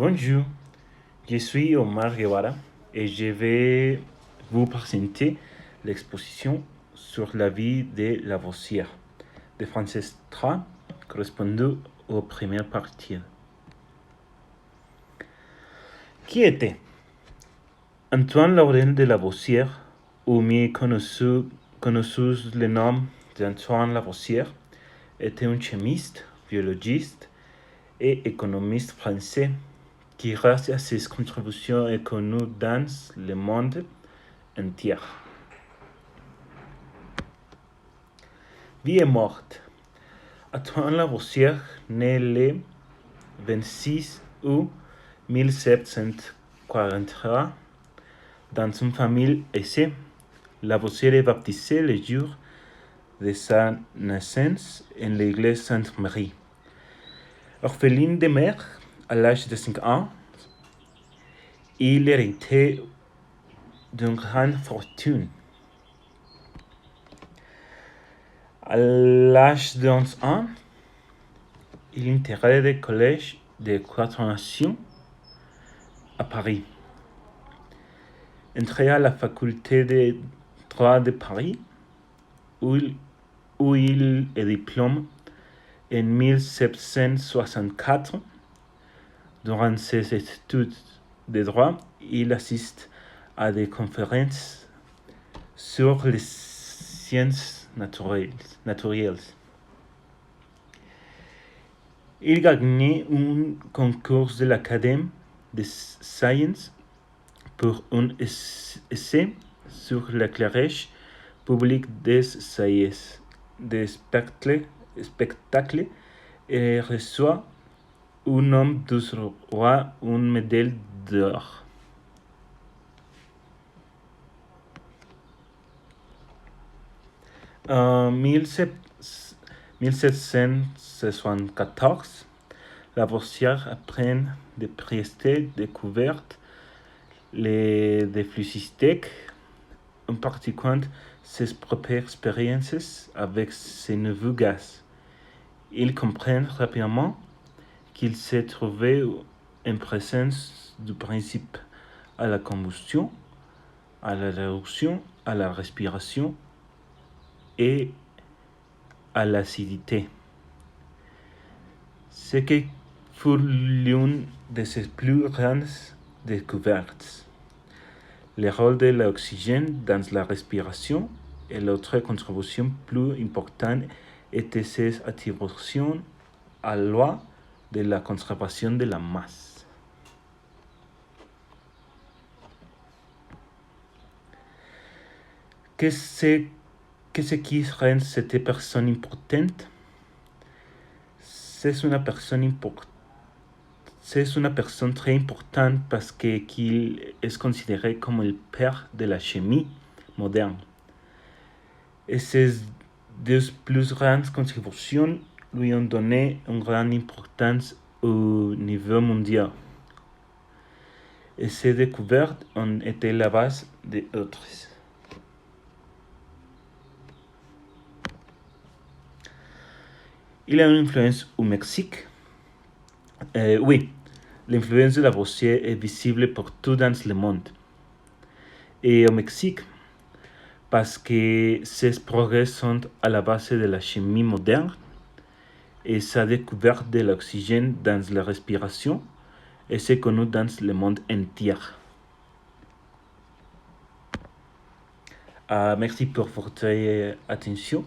Bonjour, je suis Omar Guevara et je vais vous présenter l'exposition sur la vie de Lavoisier de Frances Tra, correspondant aux premières parties. Qui était Antoine Laurent de Lavoisier, ou mieux connu sous le nom d'Antoine Lavoisier, était un chimiste, biologiste et économiste français qui, grâce à ses contributions, est connu dans le monde entier. Vie et mort. Antoine Lavoisier naît le 26 août 1743 dans une famille aisée. Lavoisier est baptisé le jour de sa naissance en l'église Sainte-Marie. Orpheline de mère à l'âge de 5 ans, il héritait d'une grande fortune. À l'âge de 11 ans, il intègre le collège de 4 Nations à Paris. Entré à la faculté de droit de Paris, où il est diplômé en 1764. Durant ses études de droit, il assiste à des conférences sur les sciences naturelles. Il gagne un concours de l'Académie des sciences pour un essai sur l'éclairage public des spectacles et reçoit un nom du roi une médaille d'or. En 1774, Lavoisier apprend de prester découverte de physique, en particulier ses propres expériences avec ces nouveaux gaz. Il comprend rapidement qu'il s'est trouvé en présence du principe à la combustion, à la réduction, à la respiration et à l'acidité. Ce qui fut l'une de ses plus grandes découvertes. Le rôle de l'oxygène dans la respiration et l'autre contribution plus importante était ses attributions à la loi de la conservation de la masse. Qu'est-ce qui rend cette personne importante? C'est une personne très importante parce qu'il est considéré comme le père de la chimie moderne. Et ses deux plus grandes contributions lui ont donné une grande importance au niveau mondial. Et ses découvertes ont été la base d'autres. Il a une influence au Mexique. Oui, l'influence de Lavoisier est visible partout dans le monde. Et au Mexique, parce que ses progrès sont à la base de la chimie moderne et sa découverte de l'oxygène dans la respiration est connue dans le monde entier. Merci pour votre attention.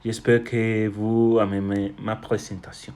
J'espère que vous aimez ma présentation.